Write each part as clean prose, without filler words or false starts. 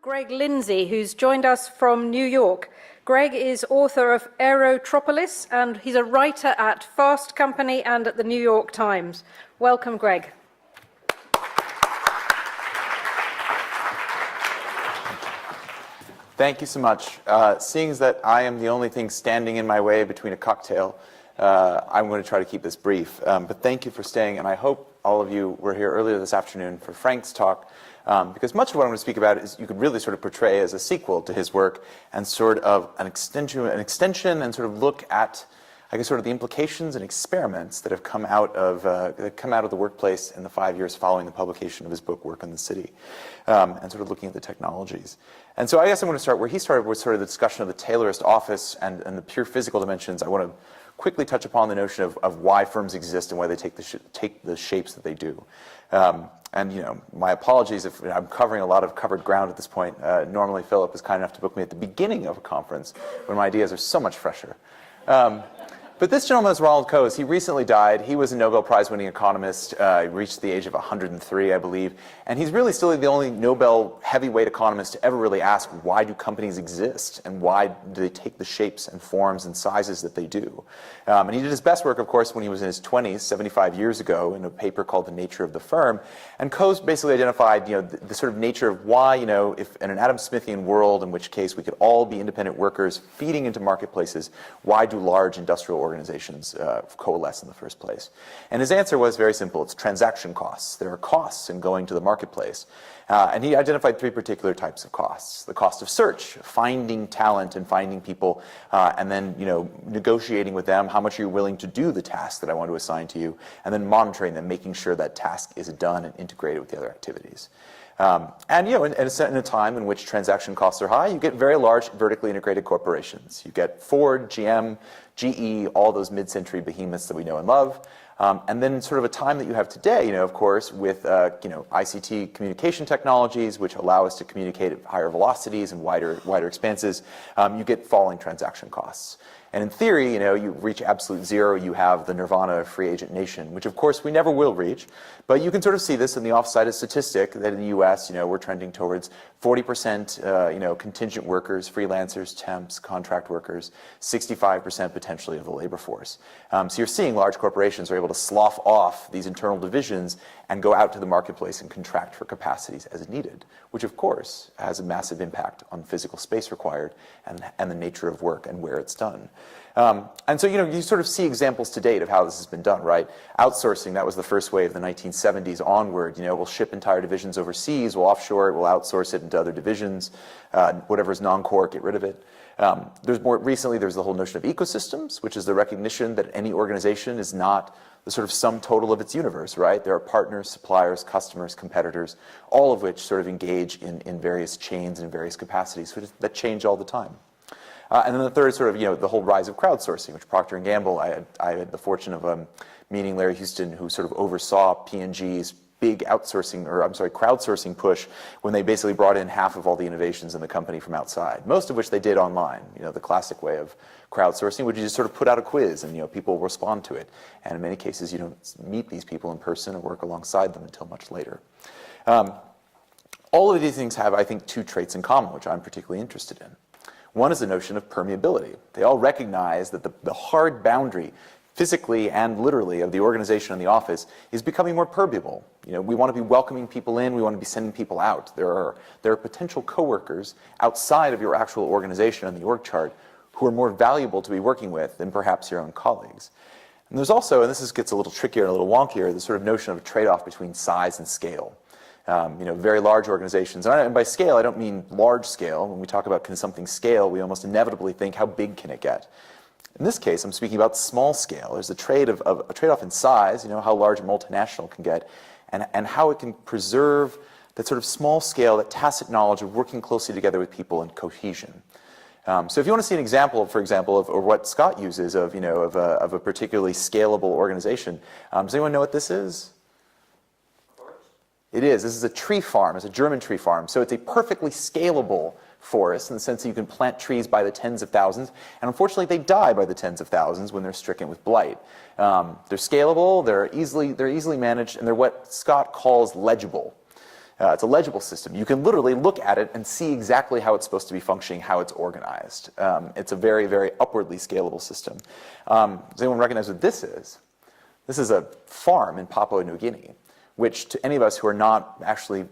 Greg Lindsay, who's joined us from New York. Greg is author of Aerotropolis, and he's a writer at FastCompany and at the New York Times. Welcome, Greg. Thank you so much. Seeing as that I am the only thing standing in my way between a cocktail, I'm going to try to keep this brief. But thank you for staying, and I hope all of you were here earlier this afternoon for Frank's talk, because much of what I'm going to speak about is you could really sort of portray as a sequel to his work and sort of an extension and sort of look at, I guess, sort of the implications and experiments that have come out of the workplace in the 5 years following the publication of his book, Work in the City, and sort of looking at the technologies. And so I guess I'm going to start where he started, with sort of the discussion of the Taylorist office and the pure physical dimensions. I want to quickly touch upon the notion of why firms exist and why they take the shapes that they do. And you know, my apologies if I'm covering a lot of covered ground at this point. Normally Philip is kind enough to book me at the beginning of a conference when my ideas are so much fresher. But this gentleman is Ronald Coase. He recently died. He was a Nobel Prize-winning economist. He reached the age of 103, I believe. And he's really still the only Nobel heavyweight economist to ever really ask, why do companies exist? And why do they take the shapes and forms and sizes that they do? And he did his best work, of course, when he was in his 20s, 75 years ago, in a paper called The Nature of the Firm. And Coase basically identified, you know, the sort of nature of why, you know, if in an Adam Smithian world, in which case we could all be independent workers feeding into marketplaces, why do large industrial organizations coalesce in the first place? And his answer was very simple. It's transaction costs. There are costs in going to the marketplace. And he identified three particular types of costs. The cost of search, finding talent and finding people, and then, you know, negotiating with them, how much are you willing to do the task that I want to assign to you, and then monitoring them, making sure that task is done and integrated with the other activities. And, you know, in a time in which transaction costs are high, you get very large vertically integrated corporations. You get Ford, GM, GE, all those mid-century behemoths that we know and love. And then sort of a time that you have today, you know, of course, with, you know, ICT communication technologies, which allow us to communicate at higher velocities and wider expanses, you get falling transaction costs. And in theory, you know, you reach absolute zero, you have the nirvana of free agent nation, which of course we never will reach. But you can sort of see this in the offside statistic that in the US, you know, we're trending towards 40%, you know, contingent workers, freelancers, temps, contract workers, 65% potentially of the labor force. So you're seeing large corporations are able to slough off these internal divisions and go out to the marketplace and contract for capacities as needed, which of course has a massive impact on physical space required and the nature of work and where it's done. And so, you know, you sort of see examples to date of how this has been done, right? Outsourcing, that was the first wave, the 1970s onward. You know, we'll ship entire divisions overseas, we'll offshore it, we'll outsource it into other divisions, whatever's non-core, get rid of it. There's more recently, there's the whole notion of ecosystems, which is the recognition that any organization is not the sort of sum total of its universe, right? There are partners, suppliers, customers, competitors, all of which sort of engage in various chains and various capacities that change all the time. And then the third is sort of, you know, the whole rise of crowdsourcing, which Procter & Gamble, I had the fortune of meeting Larry Houston, who sort of oversaw P&G's big crowdsourcing push when they basically brought in half of all the innovations in the company from outside, most of which they did online, you know, the classic way of crowdsourcing, which you just sort of put out a quiz and, you know, people respond to it. And in many cases, you don't meet these people in person or work alongside them until much later. All of these things have, I think, two traits in common, which I'm particularly interested in. One is the notion of permeability. They all recognize that the hard boundary, physically and literally, of the organization and the office is becoming more permeable. You know, we want to be welcoming people in, we want to be sending people out. There are potential coworkers outside of your actual organization on the org chart who are more valuable to be working with than perhaps your own colleagues. And there's also, and this gets a little trickier and a little wonkier, the sort of notion of a trade-off between size and scale. You know, very large organizations, and by scale I don't mean large scale. When we talk about can something scale, we almost inevitably think, how big can it get? In this case, I'm speaking about small scale. There's a trade-off in size, you know, how large a multinational can get, and how it can preserve that sort of small scale, that tacit knowledge of working closely together with people and cohesion. So if you want to see an example, for example, of what Scott uses of, you know, of a particularly scalable organization, does anyone know what this is? It is. This is a tree farm. It's a German tree farm. So it's a perfectly scalable forest in the sense that you can plant trees by the tens of thousands. And unfortunately, they die by the tens of thousands when they're stricken with blight. They're scalable. They're easily managed, and they're what Scott calls legible. It's a legible system. You can literally look at it and see exactly how it's supposed to be functioning, how it's organized. It's a very, very upwardly scalable system. Does anyone recognize what this is? This is a farm in Papua New Guinea, which to any of us who are not actually,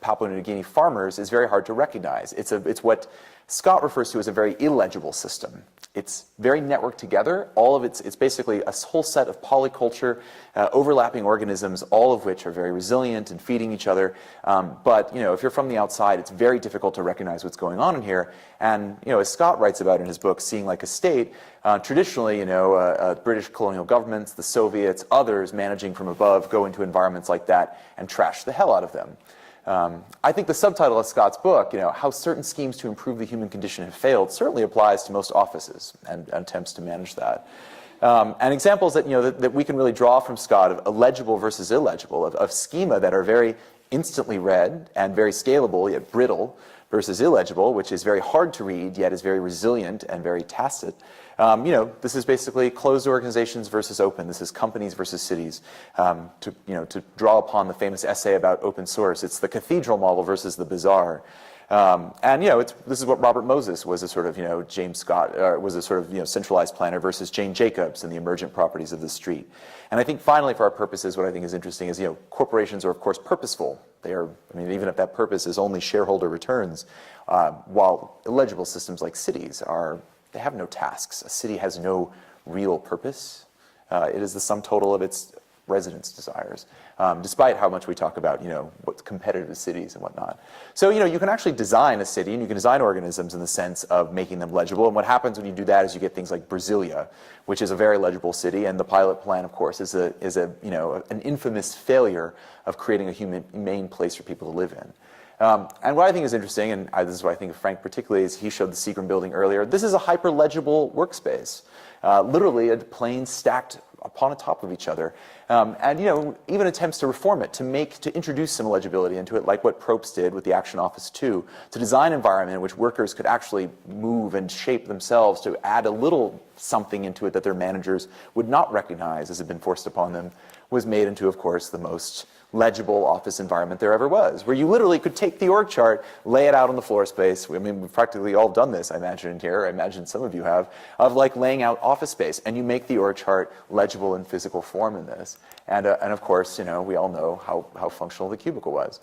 Papua New Guinea farmers is very hard to recognize. It's what Scott refers to as a very illegible system. It's very networked together. All of it's basically a whole set of polyculture, overlapping organisms, all of which are very resilient and feeding each other. But if you're from the outside, it's very difficult to recognize what's going on in here. And as Scott writes about in his book, Seeing Like a State, traditionally, British colonial governments, the Soviets, others managing from above go into environments like that and trash the hell out of them. I think the subtitle of Scott's book, How Certain Schemes to Improve the Human Condition Have Failed, certainly applies to most offices and attempts to manage that. And examples that, that we can really draw from Scott of legible versus illegible, of schema that are very instantly read and very scalable yet brittle, versus illegible, which is very hard to read yet is very resilient and very tacit. This is basically closed organizations versus open. This is companies versus cities. To draw upon the famous essay about open source, it's the cathedral model versus the bazaar. This is what Robert Moses was a sort of, James Scott was a sort of, centralized planner versus Jane Jacobs and the emergent properties of the street. And I think finally, for our purposes, what I think is interesting is, corporations are of course purposeful. They are, even if that purpose is only shareholder returns, while illegible systems like cities they have no tasks. A city has no real purpose. It is the sum total of its residents' desires, despite how much we talk about, what's competitive cities and whatnot. So, you can actually design a city and you can design organisms in the sense of making them legible. And what happens when you do that is you get things like Brasilia, which is a very legible city. And the pilot plan, of course, is an infamous failure of creating a humane place for people to live in. And what I think is interesting, and this is what I think of Frank particularly, is he showed the Seagram building earlier. This is a hyper-legible workspace, literally a plane stacked upon the top of each other. Even attempts to reform it, to introduce some legibility into it, like what Probst did with the Action Office 2, to design an environment in which workers could actually move and shape themselves to add a little something into it that their managers would not recognize as had been forced upon them, was made into, of course, the most legible office environment there ever was, where you literally could take the org chart, lay it out on the floor space. We've practically all done this, I imagine, in here. I imagine some of you have, of laying out office space, and you make the org chart legible in physical form in this. And of course, we all know how functional the cubicle was.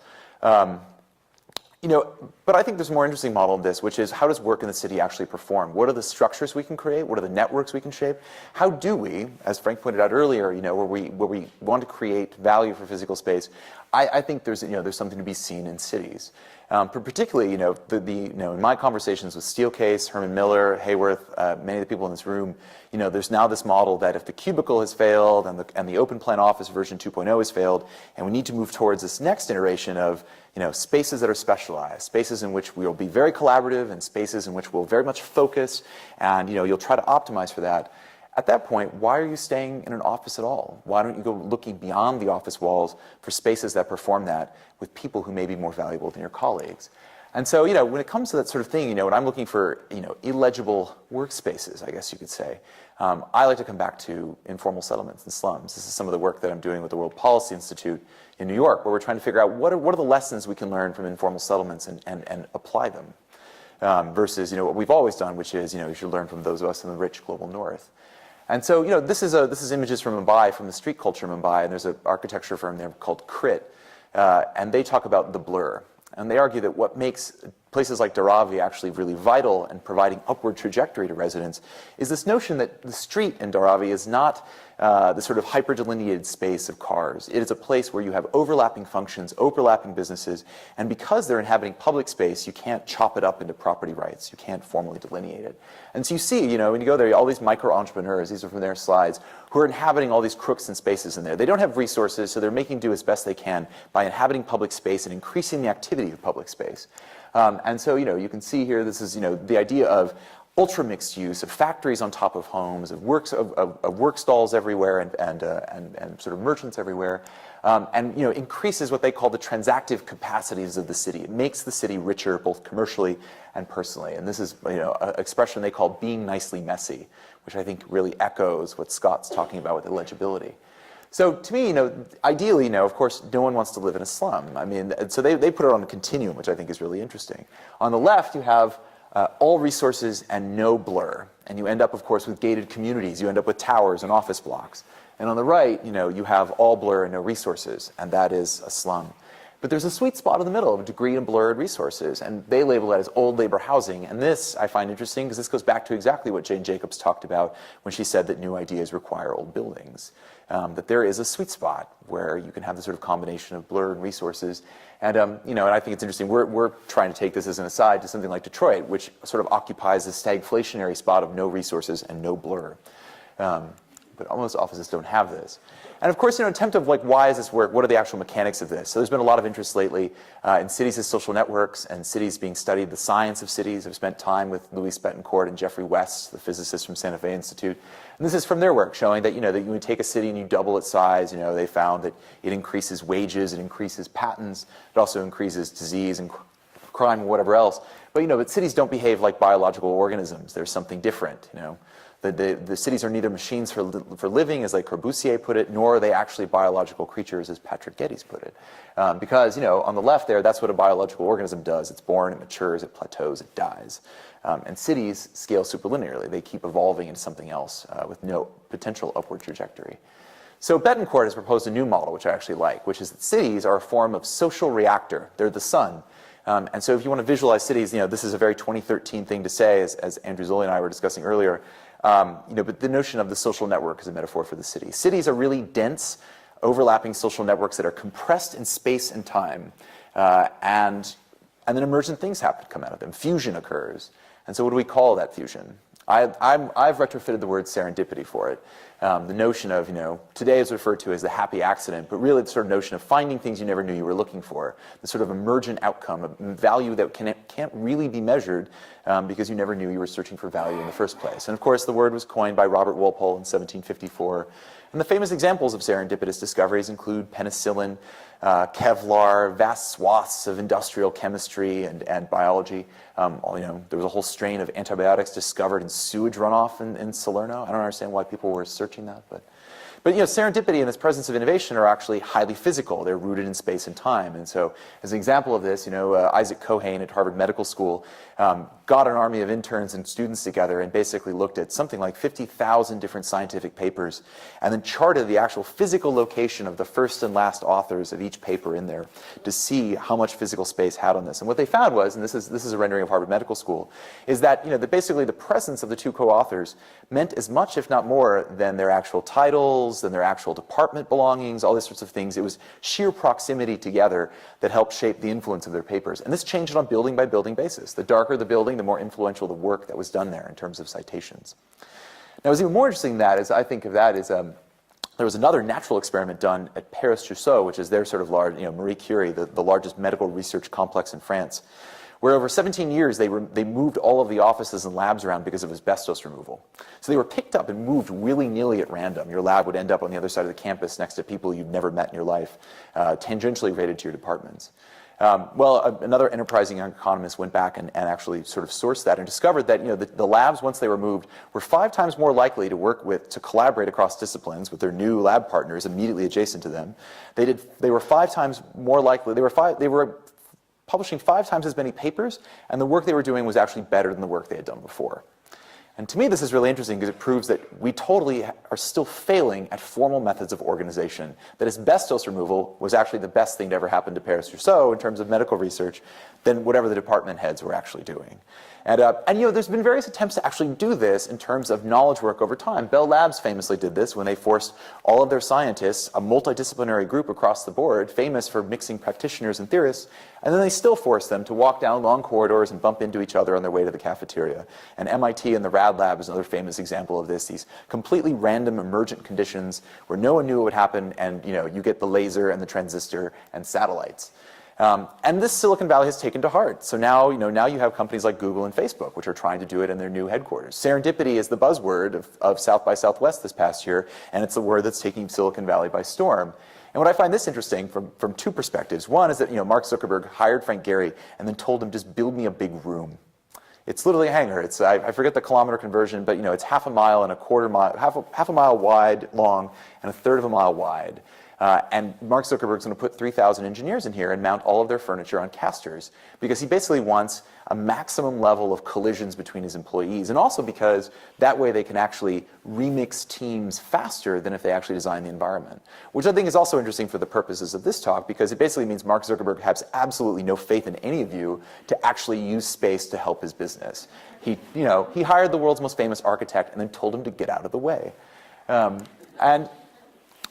But I think there's a more interesting model of this, which is how does work in the city actually perform? What are the structures we can create? What are the networks we can shape? How do we, as Frank pointed out earlier, where we want to create value for physical space? I think there's something to be seen in cities. Particularly, in my conversations with Steelcase, Herman Miller, Hayworth, many of the people in this room, there's now this model that if the cubicle has failed and the open plan office version 2.0 has failed, and we need to move towards this next iteration of spaces that are specialized, spaces in which we'll be very collaborative, and spaces in which we'll very much focus, and you'll try to optimize for that. At that point, why are you staying in an office at all? Why don't you go looking beyond the office walls for spaces that perform that with people who may be more valuable than your colleagues? And so, when it comes to that sort of thing, when I'm looking for, illegible workspaces, I guess you could say, I like to come back to informal settlements and slums. This is some of the work that I'm doing with the World Policy Institute in New York, where we're trying to figure out what are the lessons we can learn from informal settlements and apply them, versus, what we've always done, which is, you should learn from those of us in the rich global north. And so, this is images from Mumbai, from the street culture of Mumbai, and there's an architecture firm there called Crit, and they talk about the blur. And they argue that what makes places like Dharavi actually really vital and providing upward trajectory to residents is this notion that the street in Dharavi is not the sort of hyper-delineated space of cars. It is a place where you have overlapping functions, overlapping businesses, and because they're inhabiting public space, you can't chop it up into property rights. You can't formally delineate it. And so you see, when you go there, all these micro-entrepreneurs, these are from their slides, who are inhabiting all these crooks and spaces in there. They don't have resources, so they're making do as best they can by inhabiting public space and increasing the activity of public space. And so, you can see here, this is, the idea of ultra mixed use, of factories on top of homes, of work stalls everywhere, and sort of merchants everywhere, and increases what they call the transactive capacities of the city. It makes the city richer, both commercially and personally. And this is, an expression they call being nicely messy, which I think really echoes what Scott's talking about with illegibility. So to me, ideally, of course, no one wants to live in a slum. I mean, so they put it on a continuum, which I think is really interesting. On the left, you have all resources and no blur. And you end up, of course, with gated communities. You end up with towers and office blocks. And on the right, you have all blur and no resources, and that is a slum. But there's a sweet spot in the middle of degree and blurred resources, and they label that as old labor housing. And this I find interesting because this goes back to exactly what Jane Jacobs talked about when she said that new ideas require old buildings. That there is a sweet spot where you can have this sort of combination of blur and resources. And, and I think it's interesting. We're trying to take this as an aside to something like Detroit, which sort of occupies this stagflationary spot of no resources and no blur. But most offices don't have this. And of course, attempt of why does this work? What are the actual mechanics of this? So there's been a lot of interest lately in cities as social networks and cities being studied, the science of cities. I've spent time with Louis Betancourt and Jeffrey West, the physicist from Santa Fe Institute. And this is from their work showing that, that you would take a city and you double its size. They found that it increases wages, it increases patents, it also increases disease and crime and whatever else. But cities don't behave like biological organisms. There's something different, The cities are neither machines for living, as like Corbusier put it, nor are they actually biological creatures, as Patrick Geddes put it. Because, on the left there, that's what a biological organism does. It's born, it matures, it plateaus, it dies. And cities scale superlinearly. They keep evolving into something else with no potential upward trajectory. So Betancourt has proposed a new model, which I actually like, which is that cities are a form of social reactor. They're the sun. And so if you want to visualize cities, this is a very 2013 thing to say, as Andrew Zolli and I were discussing earlier. But the notion of the social network is a metaphor for the city. Cities are really dense, overlapping social networks that are compressed in space and time, and then emergent things come out of them. Fusion occurs. And so what do we call that fusion? I've retrofitted the word serendipity for it. The notion of, today is referred to as the happy accident, but really the sort of notion of finding things you never knew you were looking for, the sort of emergent outcome, a value that can't really be measured because you never knew you were searching for value in the first place. And of course, the word was coined by Robert Walpole in 1754. And the famous examples of serendipitous discoveries include penicillin, Kevlar, vast swaths of industrial chemistry and biology. There was a whole strain of antibiotics discovered in sewage runoff in Salerno. I don't understand why people were searching that, but serendipity and this presence of innovation are actually highly physical. They're rooted in space and time. And so as an example of this, Isaac Cohane at Harvard Medical School got an army of interns and students together and basically looked at something like 50,000 different scientific papers and then charted the actual physical location of the first and last authors of each paper in there to see how much physical space had on this. And what they found was, and this is a rendering of Harvard Medical School, is that, that basically the presence of the two co-authors meant as much, if not more, than their actual titles, than their actual department belongings, all these sorts of things. It was sheer proximity together that helped shape the influence of their papers. And this changed on a building by building basis. The darker the building, the more influential the work that was done there in terms of citations. Now, what's even more interesting than that is, I think of that is, there was another natural experiment done at Paris-Trousseau, which is their sort of large, Marie Curie, the largest medical research complex in France, where over 17 years they moved all of the offices and labs around because of asbestos removal. So they were picked up and moved willy-nilly at random. Your lab would end up on the other side of the campus next to people you've never met in your life, tangentially related to your departments. Another enterprising young economist went back and actually sort of sourced that and discovered that the labs, once they were moved, were 5 times more likely to collaborate across disciplines with their new lab partners immediately adjacent to them. They were 5 times more likely. They were publishing 5 times as many papers, and the work they were doing was actually better than the work they had done before. And to me, this is really interesting because it proves that we totally are still failing at formal methods of organization. That asbestos removal was actually the best thing to ever happen to Paris-Trousseau in terms of medical research than whatever the department heads were actually doing. And there's been various attempts to actually do this in terms of knowledge work over time. Bell Labs famously did this when they forced all of their scientists, a multidisciplinary group across the board, famous for mixing practitioners and theorists, and then they still forced them to walk down long corridors and bump into each other on their way to the cafeteria. And MIT and the Rad Lab is another famous example of this, these completely random emergent conditions where no one knew what would happen, and you get the laser and the transistor and satellites. And this Silicon Valley has taken to heart. So now you have companies like Google and Facebook, which are trying to do it in their new headquarters. Serendipity is the buzzword of South by Southwest this past year, and it's the word that's taking Silicon Valley by storm. And what I find this interesting from 2 perspectives. One is that Mark Zuckerberg hired Frank Gehry and then told him, just build me a big room. It's literally a hangar. It's, I forget the kilometer conversion, but it's half a mile and a quarter mile, half a mile wide, long, and a third of a mile wide. And Mark Zuckerberg's going to put 3,000 engineers in here and mount all of their furniture on casters, because he basically wants a maximum level of collisions between his employees, and also because that way they can actually remix teams faster than if they actually design the environment. Which I think is also interesting for the purposes of this talk, because it basically means Mark Zuckerberg has absolutely no faith in any of you to actually use space to help his business. He hired the world's most famous architect and then told him to get out of the way.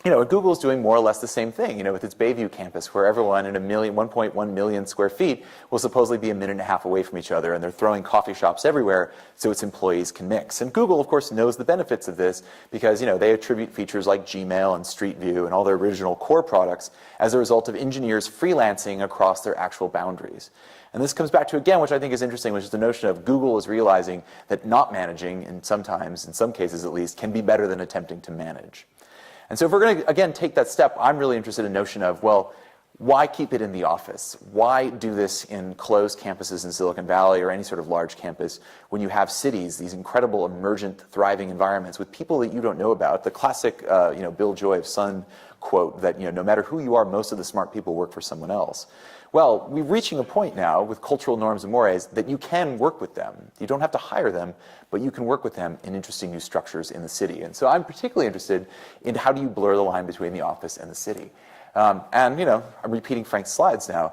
Google's doing more or less the same thing, with its Bayview campus, where everyone in 1.1 million square feet will supposedly be a minute and a half away from each other, and they're throwing coffee shops everywhere so its employees can mix. And Google, of course, knows the benefits of this because, they attribute features like Gmail and Street View and all their original core products as a result of engineers freelancing across their actual boundaries. And this comes back to, again, which I think is interesting, which is the notion of Google is realizing that not managing, and sometimes, in some cases at least, can be better than attempting to manage. And so if we're going to, again, take that step, I'm really interested in the notion of, well, why keep it in the office? Why do this in closed campuses in Silicon Valley or any sort of large campus when you have cities, these incredible emergent, thriving environments with people that you don't know about? The classic, Bill Joy of Sun quote that, no matter who you are, most of the smart people work for someone else. Well, we're reaching a point now with cultural norms and mores that you can work with them. You don't have to hire them, but you can work with them in interesting new structures in the city. And so I'm particularly interested in how do you blur the line between the office and the city. I'm repeating Frank's slides now.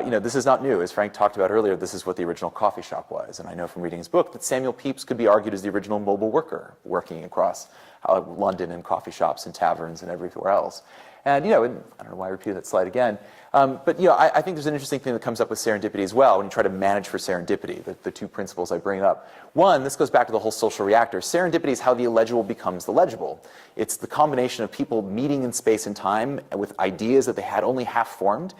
This is not new. As Frank talked about earlier, this is what the original coffee shop was. And I know from reading his book that Samuel Pepys could be argued as the original mobile worker, working across London and coffee shops and taverns and everywhere else. And, I don't know why I repeated that slide again. But I think there's an interesting thing that comes up with serendipity as well when you try to manage for serendipity, the two principles I bring up. One, this goes back to the whole social reactor. Serendipity is how the illegible becomes the legible. It's the combination of people meeting in space and time with ideas that they had only half formed,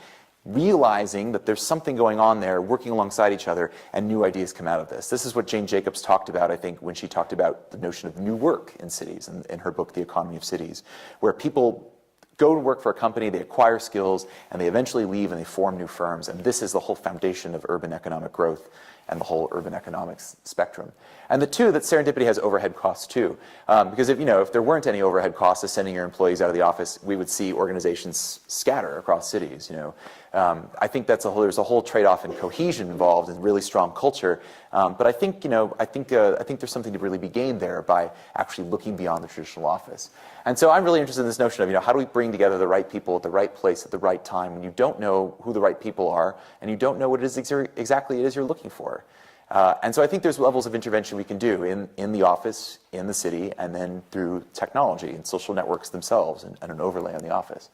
realizing that there's something going on there, working alongside each other, and new ideas come out of this. This is what Jane Jacobs talked about, I think, when she talked about the notion of new work in cities in her book, The Economy of Cities, where people go to work for a company, they acquire skills, and they eventually leave and they form new firms. And this is the whole foundation of urban economic growth and the whole urban economics spectrum. And the two, that serendipity has overhead costs too. Because if there weren't any overhead costs of sending your employees out of the office, we would see organizations scatter across cities. I think there's a whole trade-off in cohesion involved in really strong culture. But I think there's something to really be gained there by actually looking beyond the traditional office. And so I'm really interested in this notion of, how do we bring together the right people at the right place at the right time when you don't know who the right people are and you don't know what it is exactly it is you're looking for. And so I think there's levels of intervention we can do in the office, in the city, and then through technology and social networks themselves and an overlay on the office.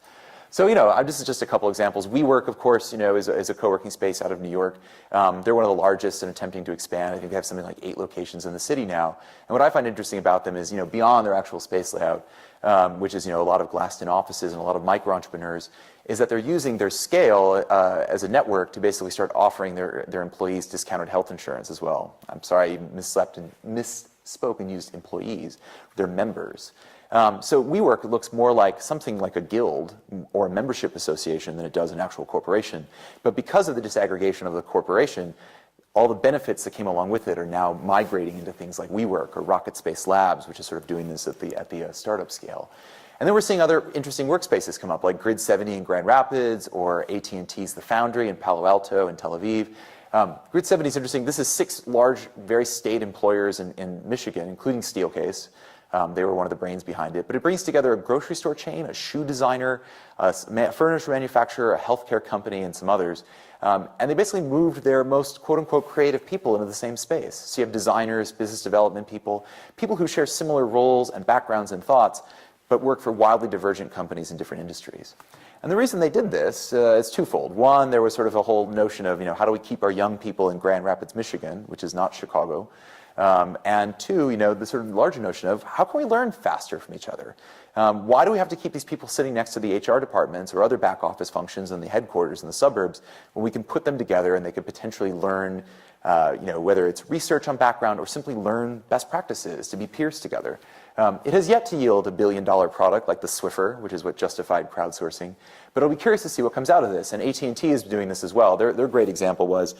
So, this is just a couple examples. WeWork, of course, is a co-working space out of New York. They're one of the largest and attempting to expand. I think they have something like 8 locations in the city now. And what I find interesting about them is, beyond their actual space layout, which is, a lot of glassed-in offices and a lot of micro-entrepreneurs, is that they're using their scale as a network to basically start offering their employees discounted health insurance as well. I'm sorry, I misspoke and used employees. They're members. So WeWork looks more like something like a guild or a membership association than it does an actual corporation. But because of the disaggregation of the corporation, all the benefits that came along with it are now migrating into things like WeWork or Rocket Space Labs, which is sort of doing this at the startup scale. And then we're seeing other interesting workspaces come up, like Grid 70 in Grand Rapids or AT&T's The Foundry in Palo Alto and Tel Aviv. Grid 70 is interesting. This is 6 large, very staid employers in Michigan, including Steelcase. They were one of the brains behind it. But it brings together a grocery store chain, a shoe designer, a furniture manufacturer, a healthcare company, and some others. And they basically moved their most quote-unquote creative people into the same space. So you have designers, business development people, people who share similar roles and backgrounds and thoughts, but work for wildly divergent companies in different industries. And the reason they did this is twofold. One, there was sort of a whole notion of, how do we keep our young people in Grand Rapids, Michigan, which is not Chicago. And two, the sort of larger notion of how can we learn faster from each other? Why do we have to keep these people sitting next to the HR departments or other back office functions in the headquarters in the suburbs when we can put them together and they could potentially learn, whether it's research on background or simply learn best practices to be peers together? It has yet to yield $1 billion product like the Swiffer, which is what justified crowdsourcing. But I'll be curious to see what comes out of this. And AT&T is doing this as well. Their great example was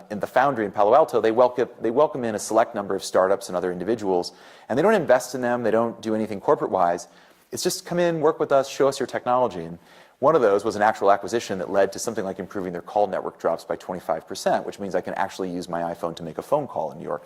in the Foundry in Palo Alto, they welcome in a select number of startups and other individuals. And they don't invest in them. They don't do anything corporate-wise. It's just come in, work with us, show us your technology. And one of those was an actual acquisition that led to something like improving their call network drops by 25%, which means I can actually use my iPhone to make a phone call in New York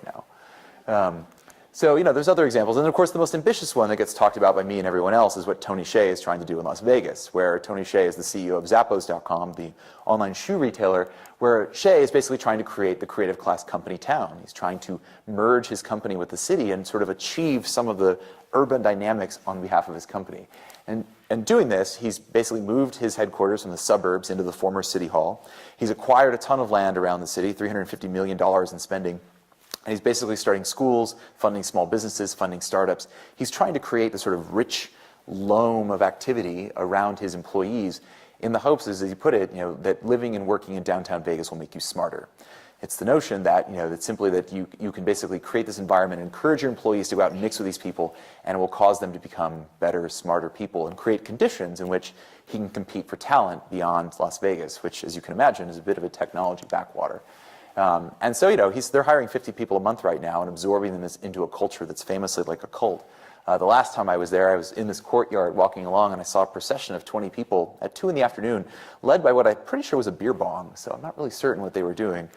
now. So, there's other examples. And of course, the most ambitious one that gets talked about by me and everyone else is what Tony Hsieh is trying to do in Las Vegas, where Tony Hsieh is the CEO of Zappos.com, the online shoe retailer, where Hsieh is basically trying to create the creative class company town. He's trying to merge his company with the city and sort of achieve some of the urban dynamics on behalf of his company. And doing this, he's basically moved his headquarters from the suburbs into the former city hall. He's acquired a ton of land around the city, $350 million in spending. And he's basically starting schools, funding small businesses, funding startups. He's trying to create the sort of rich loam of activity around his employees in the hopes, as he put it, that living and working in downtown Vegas will make you smarter. It's the notion that, that simply that you can basically create this environment and encourage your employees to go out and mix with these people, and it will cause them to become better, smarter people and create conditions in which he can compete for talent beyond Las Vegas, which, as you can imagine, is a bit of a technology backwater. And so, they're hiring 50 people a month right now and absorbing them into a culture that's famously like a cult. The last time I was there, I was in this courtyard walking along, and I saw a procession of 20 people at 2 in the afternoon, led by what I'm pretty sure was a beer bong, so I'm not really certain what they were doing.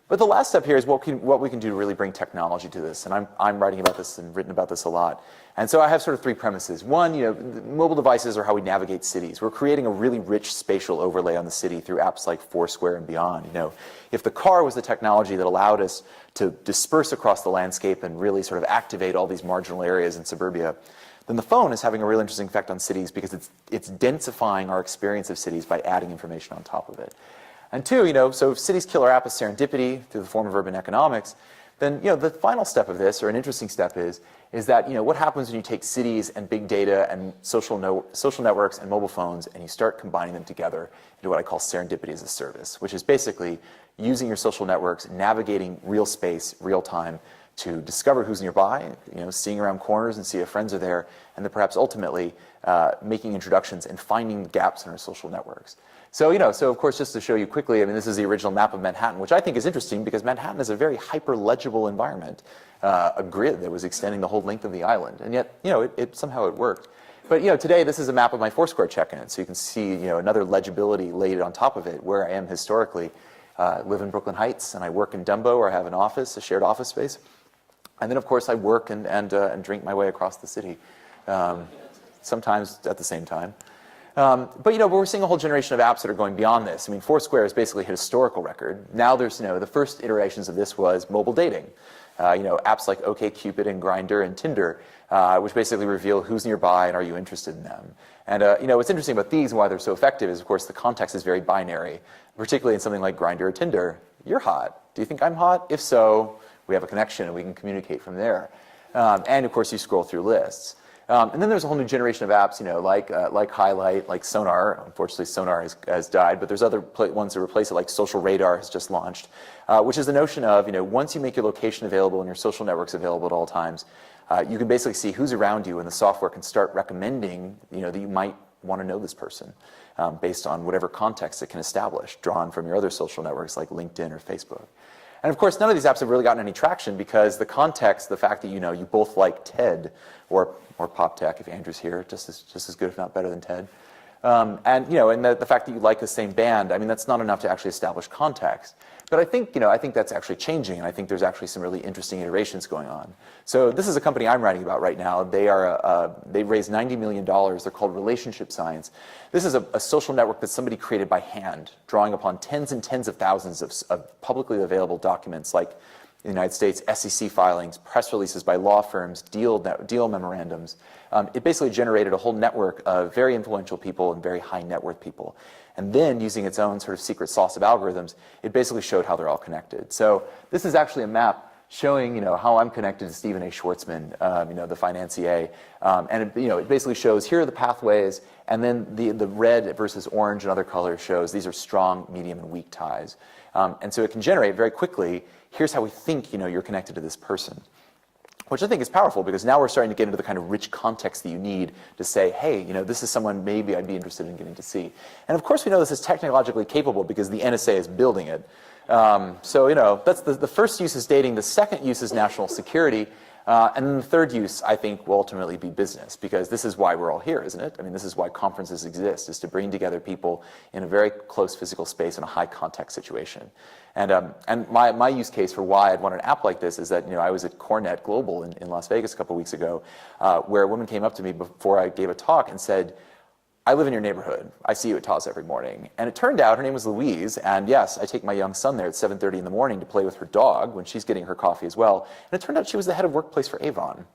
But the last step here is what we can do to really bring technology to this. And I'm writing about this and written about this a lot. And so I have sort of 3 premises. One, mobile devices are how we navigate cities. We're creating a really rich spatial overlay on the city through apps like Foursquare and beyond. If the car was the technology that allowed us to disperse across the landscape and really sort of activate all these marginal areas in suburbia, then the phone is having a real interesting effect on cities because it's densifying our experience of cities by adding information on top of it. And 2, so if cities' killer app is serendipity through the form of urban economics, then the final step of this, or an interesting step, is that what happens when you take cities and big data and social networks and mobile phones and you start combining them together into what I call serendipity as a service, which is basically using your social networks, navigating real space, real time, to discover who's nearby, seeing around corners and see if friends are there, and then perhaps ultimately making introductions and finding gaps in our social networks. So, so of course, just to show you quickly, this is the original map of Manhattan, which I think is interesting because Manhattan is a very hyper-legible environment, a grid that was extending the whole length of the island, and yet, somehow it worked. But, today this is a map of my Foursquare check-in, so you can see, another legibility laid on top of it, where I am historically. Live in Brooklyn Heights, and I work in Dumbo, where I have an office, a shared office space. And then, of course, I work and drink my way across the city, sometimes at the same time. But we're seeing a whole generation of apps that are going beyond this. Foursquare is basically a historical record. Now there's, the first iterations of this was mobile dating. Apps like OkCupid and Grindr and Tinder, which basically reveal who's nearby and are you interested in them. And what's interesting about these and why they're so effective is, of course, the context is very binary, particularly in something like Grindr or Tinder. You're hot. Do you think I'm hot? If so, we have a connection and we can communicate from there. And of course, you scroll through lists. And then there's a whole new generation of apps, like Highlight, like Sonar. Unfortunately, Sonar has died, but there's other ones that replace it, like Social Radar has just launched, which is the notion of, once you make your location available and your social networks available at all times, you can basically see who's around you, and the software can start recommending, that you might want to know this person based on whatever context it can establish, drawn from your other social networks like LinkedIn or Facebook. And of course, none of these apps have really gotten any traction because the context, the fact that you both like TED or PopTech, if Andrew's here, just as good, if not better than TED, and the fact that you like the same band, that's not enough to actually establish context. But I think that's actually changing, and I think there's actually some really interesting iterations going on. So this is a company I'm writing about right now. They raised $90 million. They're called Relationship Science. This is a social network that somebody created by hand, drawing upon tens and tens of thousands of publicly available documents like in the United States, SEC filings, press releases by law firms, deal memorandums. It basically generated a whole network of very influential people and very high net worth people. And then, using its own sort of secret sauce of algorithms, it basically showed how they're all connected. So this is actually a map showing, how I'm connected to Stephen A. Schwartzman, the financier. And it basically shows here are the pathways, and then the red versus orange and other colors shows these are strong, medium, and weak ties. And so it can generate very quickly, here's how we think, you're connected to this person. which I think is powerful because now we're starting to get into the kind of rich context that you need to say, hey, this is someone maybe I'd be interested in getting to see. And of course we know this is technologically capable because the NSA is building it. So, that's the first use is dating, the second use is national security, and then the third use, I think, will ultimately be business, because this is why we're all here, isn't it? I mean, this is why conferences exist, is to bring together people in a very close physical space in a high context situation. And my use case for why I'd want an app like this is that, I was at Cornet Global in Las Vegas a couple weeks ago, where a woman came up to me before I gave a talk and said, I live in your neighborhood. I see you at TAWS every morning. And it turned out her name was Louise, and yes, I take my young son there at 7:30 in the morning to play with her dog when she's getting her coffee as well. And it turned out she was the head of workplace for Avon,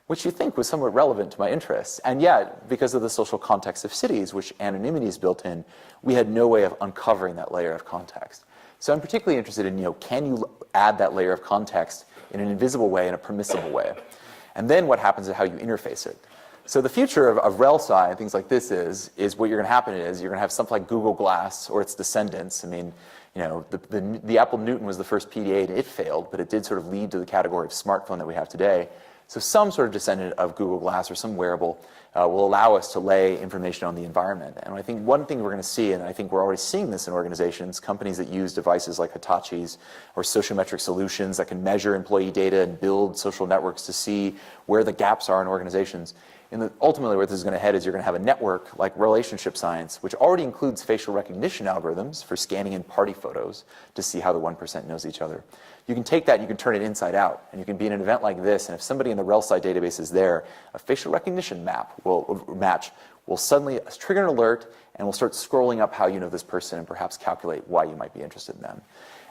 which you think was somewhat relevant to my interests. And yet, because of the social context of cities, which anonymity is built in, we had no way of uncovering that layer of context. So I'm particularly interested in, can you add that layer of context in an invisible way, in a permissible way? And then what happens is how you interface it. So the future of RelSci and things like this is what you're going to happen is you're going to have something like Google Glass or its descendants. I mean, the Apple Newton was the first PDA and it failed, but it did sort of lead to the category of smartphone that we have today. So some sort of descendant of Google Glass or some wearable will allow us to lay information on the environment. And I think one thing we're going to see, and I think we're already seeing this in organizations, companies that use devices like Hitachi's or sociometric solutions that can measure employee data and build social networks to see where the gaps are in organizations. Ultimately, where this is going to head is you're going to have a network like relationship science, which already includes facial recognition algorithms for scanning in party photos to see how the 1% knows each other. You can take that and you can turn it inside out, and you can be in an event like this, and if somebody in the RelSci database is there, a facial recognition match will suddenly trigger an alert and will start scrolling up how you know this person and perhaps calculate why you might be interested in them.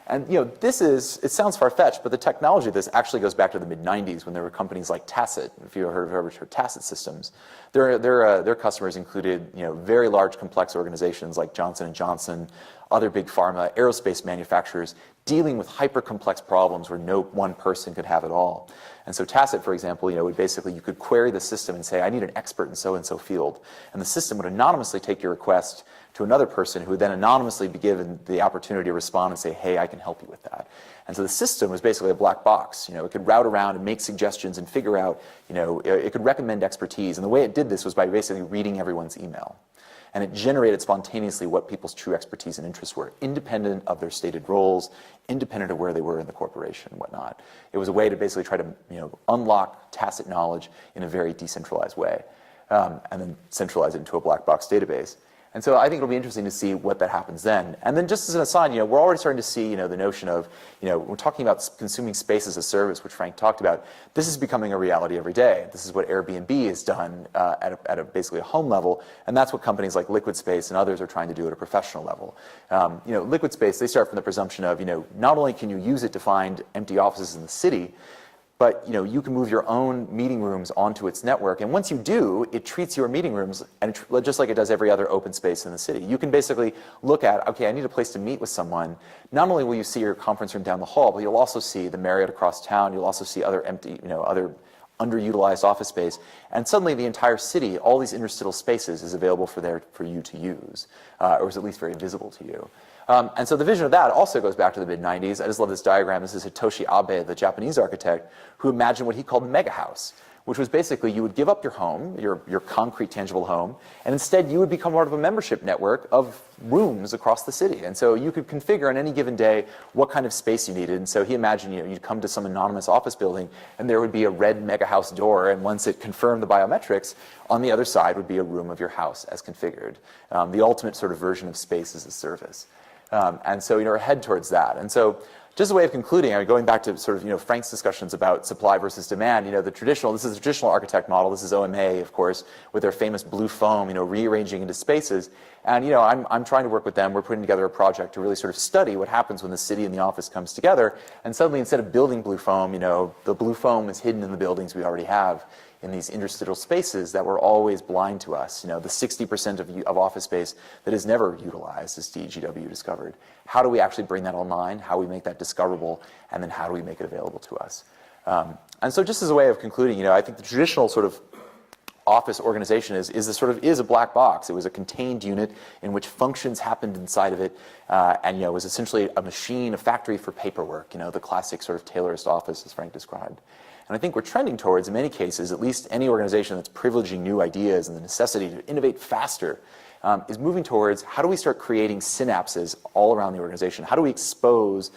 And it sounds far-fetched, but the technology of this actually goes back to the mid-90s when there were companies like Tacit. If you've heard of Tacit Systems, their customers included very large, complex organizations like Johnson & Johnson, other big pharma, aerospace manufacturers, dealing with hyper-complex problems where no one person could have it all. And so Tacit, for example, would basically, you could query the system and say, I need an expert in so-and-so field. And the system would anonymously take your request to another person who would then anonymously be given the opportunity to respond and say, hey, I can help you with that. And so the system was basically a black box. It could route around and make suggestions and figure out, it could recommend expertise. And the way it did this was by basically reading everyone's email. And it generated spontaneously what people's true expertise and interests were, independent of their stated roles, independent of where they were in the corporation and whatnot. It was a way to basically try to unlock tacit knowledge in a very decentralized way, and then centralize it into a black box database. And so I think it'll be interesting to see what that happens then. And then just as an aside, we're already starting to see, the notion of, we're talking about consuming space as a service, which Frank talked about. This is becoming a reality every day. This is what Airbnb has done at basically a home level, and that's what companies like Liquid Space and others are trying to do at a professional level. Liquid Space, they start from the presumption of, not only can you use it to find empty offices in the city, but you can move your own meeting rooms onto its network, and once you do, it treats your meeting rooms just like it does every other open space in the city. You can basically look at, okay, I need a place to meet with someone. Not only will you see your conference room down the hall, but you'll also see the Marriott across town. You'll also see other empty, other underutilized office space, and suddenly the entire city, all these interstitial spaces, is available for you to use, or is at least very visible to you. And so the vision of that also goes back to the mid-90s. I just love this diagram. This is Hitoshi Abe, the Japanese architect, who imagined what he called mega house, which was basically you would give up your home, your concrete, tangible home, and instead you would become part of a membership network of rooms across the city. And so you could configure on any given day what kind of space you needed. And so he imagined, you'd come to some anonymous office building, and there would be a red mega house door, and once it confirmed the biometrics, on the other side would be a room of your house as configured. The ultimate sort of version of space as a service. And so, we're head towards that. And so, just a way of concluding, going back to sort of, Frank's discussions about supply versus demand, this is the traditional architect model. This is OMA, of course, with their famous blue foam, rearranging into spaces. And, I'm trying to work with them. We're putting together a project to really sort of study what happens when the city and the office comes together. And suddenly, instead of building blue foam, the blue foam is hidden in the buildings we already have, in these interstitial spaces that were always blind to us. The 60% of office space that is never utilized, as DGW discovered. How do we actually bring that online? How do we make that discoverable? And then how do we make it available to us? And so just as a way of concluding, I think the traditional sort of office organization is a black box. It was a contained unit in which functions happened inside of it, and was essentially a machine, a factory for paperwork. The classic sort of Taylorist office, as Frank described. And I think we're trending towards, in many cases, at least any organization that's privileging new ideas and the necessity to innovate faster, is moving towards how do we start creating synapses all around the organization? How do we expose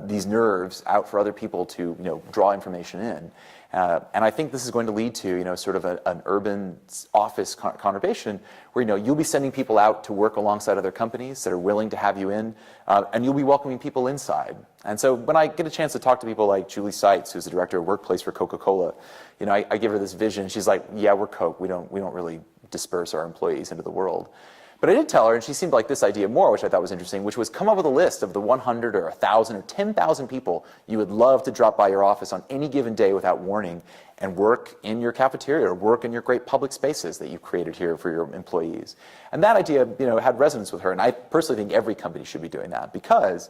these nerves out for other people to draw information in? And I think this is going to lead to sort of an urban office conurbation where you'll be sending people out to work alongside other companies that are willing to have you in, and you'll be welcoming people inside. And so when I get a chance to talk to people like Julie Seitz, who's the director of Workplace for Coca-Cola, I give her this vision. She's like, yeah, we're Coke. We don't really disperse our employees into the world. But I did tell her, and she seemed like this idea more, which I thought was interesting, which was come up with a list of the 100 or 1,000 or 10,000 people you would love to drop by your office on any given day without warning and work in your cafeteria or work in your great public spaces that you've created here for your employees. And that idea, had resonance with her, and I personally think every company should be doing that because,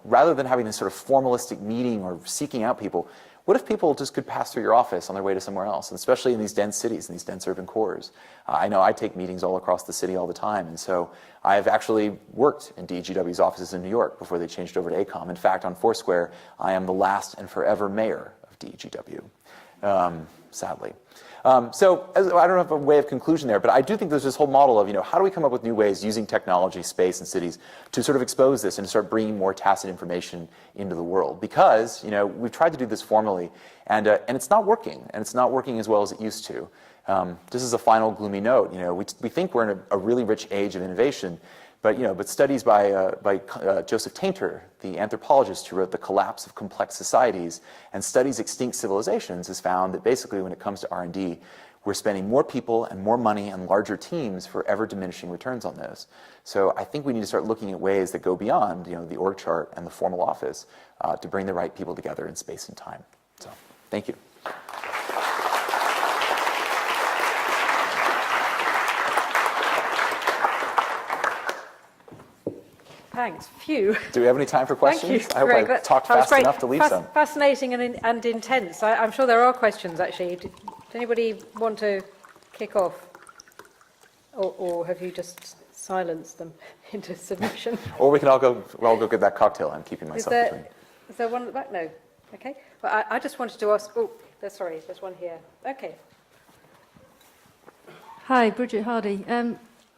rather than having this sort of formalistic meeting or seeking out people, what if people just could pass through your office on their way to somewhere else, and especially in these dense cities, in these dense urban cores? I know I take meetings all across the city all the time, and so I've actually worked in DGW's offices in New York before they changed over to ACOM. In fact, on Foursquare, I am the last and forever mayor of DGW, sadly. So I don't have a way of conclusion there, but I do think there's this whole model of, how do we come up with new ways using technology, space, and cities to sort of expose this and to start bringing more tacit information into the world? Because, we've tried to do this formally, and it's not working, and it's not working as well as it used to. This is a final gloomy note. We think we're in a really rich age of innovation, but studies by Joseph Tainter, the anthropologist who wrote The Collapse of Complex Societies and studies extinct civilizations, has found that basically when it comes to R&D, we're spending more people and more money and larger teams for ever diminishing returns on this. So I think we need to start looking at ways that go beyond the org chart and the formal office to bring the right people together in space and time. So thank you. Thanks. Phew. Do we have any time for questions? Thank you, I hope Greg. I talked fast enough to leave some. Fascinating and intense. I'm sure there are questions, actually. Does anybody want to kick off? Or have you just silenced them into submission? Or we can all go get that cocktail. I'm keeping myself between. Is there one at the back? No. Okay. Well, I just wanted to ask. There's one here. Okay. Hi, Bridget Hardy.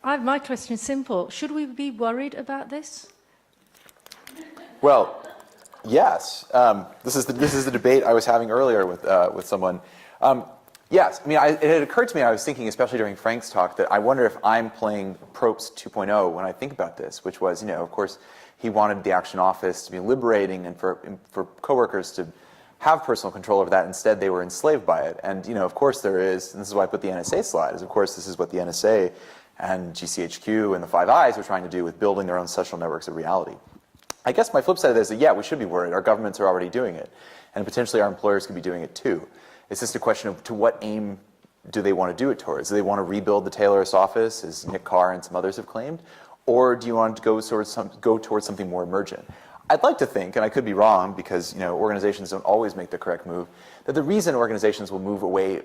My question is simple. Should we be worried about this? Well, yes. This is the debate I was having earlier with someone. Yes. I mean, it had occurred to me. I was thinking, especially during Frank's talk, that I wonder if I'm playing Probst 2.0 when I think about this, which was, of course, he wanted the Action Office to be liberating and for coworkers to have personal control over that. Instead, they were enslaved by it. And of course, there is. And this is why I put the NSA slide. Is of course, this is what the NSA and GCHQ and the Five Eyes were trying to do with building their own social networks of reality. I guess my flip side of this is that, yeah, we should be worried. Our governments are already doing it. And potentially our employers could be doing it too. It's just a question of to what aim do they want to do it towards? Do they want to rebuild the Taylorist office, as Nick Carr and some others have claimed? Or do you want to go towards something more emergent? I'd like to think, and I could be wrong because organizations don't always make the correct move, that the reason organizations will move away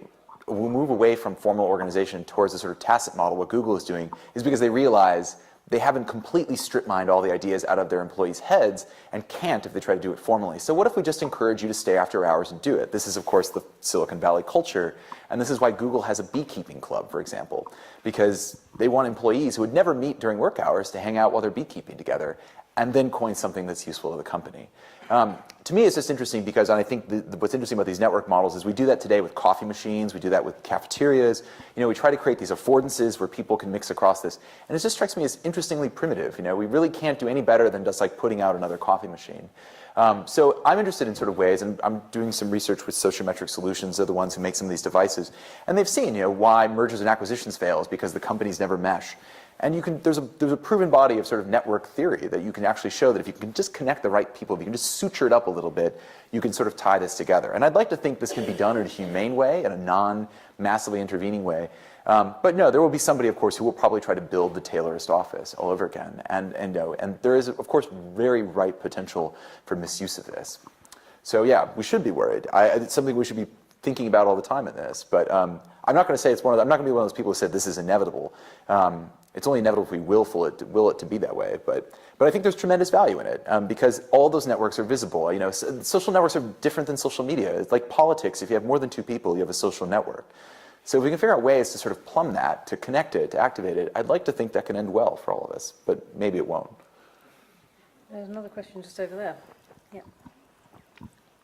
from formal organization towards a sort of tacit model, what Google is doing, is because they realize they haven't completely strip-mined all the ideas out of their employees' heads and can't if they try to do it formally. So what if we just encourage you to stay after hours and do it? This is, of course, the Silicon Valley culture, and this is why Google has a beekeeping club, for example, because they want employees who would never meet during work hours to hang out while they're beekeeping together and then coin something that's useful to the company. To me, it's just interesting because I think what's interesting about these network models is we do that today with coffee machines, we do that with cafeterias. We try to create these affordances where people can mix across this. And it just strikes me as interestingly primitive. We really can't do any better than just like putting out another coffee machine. So I'm interested in sort of ways, and I'm doing some research with Sociometric Solutions. They're the ones who make some of these devices. And they've seen why mergers and acquisitions fail is because the companies never mesh. And there's a proven body of sort of network theory that you can actually show that if you can just connect the right people, if you can just suture it up a little bit, you can sort of tie this together. And I'd like to think this can be done in a humane way, in a non-massively intervening way. But no, there will be somebody, of course, who will probably try to build the Taylorist office all over again. And there is, of course, very ripe potential for misuse of this. So yeah, we should be worried. It's something we should be thinking about all the time in this. But I'm not going to say I'm not going to be one of those people who said this is inevitable. It's only inevitable if we will it to be that way. But I think there's tremendous value in it because all those networks are visible. You know, social networks are different than social media. It's like politics. If you have more than 2 people, you have a social network. So if we can figure out ways to sort of plumb that, to connect it, to activate it, I'd like to think that can end well for all of us, but maybe it won't. There's another question just over there. Yeah.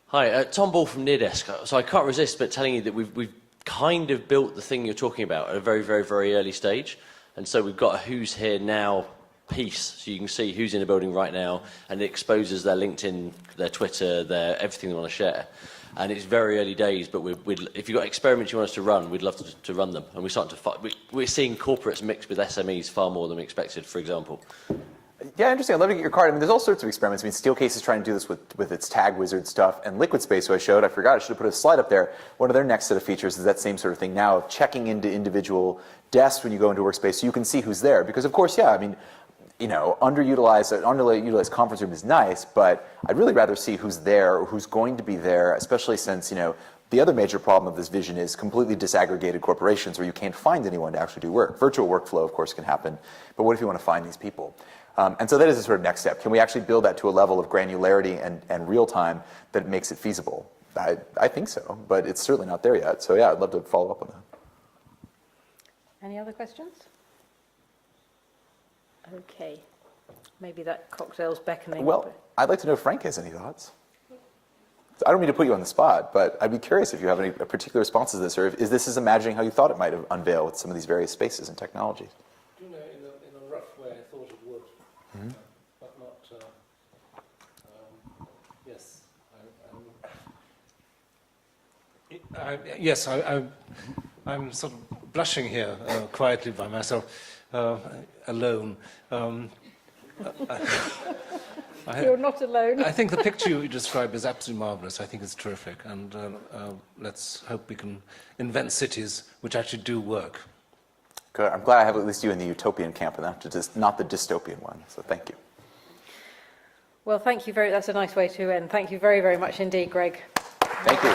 Hi, Tom Ball from Neardesk. So I can't resist but telling you that we've kind of built the thing you're talking about at a very, very, very early stage. And so we've got a who's here now piece, so you can see who's in the building right now, and it exposes their LinkedIn, their Twitter, their everything they want to share. And it's very early days, but if you've got experiments you want us to run, we'd love to run them. And we're seeing corporates mixed with SMEs far more than we expected, for example. Yeah, interesting. I'd love to get your card. I mean, there's all sorts of experiments. I mean, Steelcase is trying to do this with its Tag Wizard stuff, and Liquid Space, who I showed, I forgot, I should have put a slide up there. One of their next set of features is that same sort of thing now of checking into individual desks when you go into a workspace so you can see who's there. Because, of course, yeah, I mean, you know, underutilized conference room is nice, but I'd really rather see who's there or who's going to be there, especially since, you know, the other major problem of this vision is completely disaggregated corporations where you can't find anyone to actually do work. Virtual workflow, of course, can happen, but what if you want to find these people? And so that is a sort of next step. Can we actually build that to a level of granularity and real time that makes it feasible? I think so, but it's certainly not there yet. So yeah, I'd love to follow up on that. Any other questions? Okay. Maybe that cocktail's beckoning. Well, I'd like to know if Frank has any thoughts. I don't mean to put you on the spot, but I'd be curious if you have any particular responses to this, or is this imagining how you thought it might have unveiled with some of these various spaces and technologies? You know, in a rough way, I thought it would, but not. Yes, I'm sort of blushing here quietly by myself, alone. You're not alone. I think the picture you described is absolutely marvelous. I think it's terrific, and let's hope we can invent cities which actually do work. Good. I'm glad I have at least you in the utopian camp and not the dystopian one. So thank you. Well, thank you that's a nice way to end. Thank you very, very much indeed, Greg. Thank you.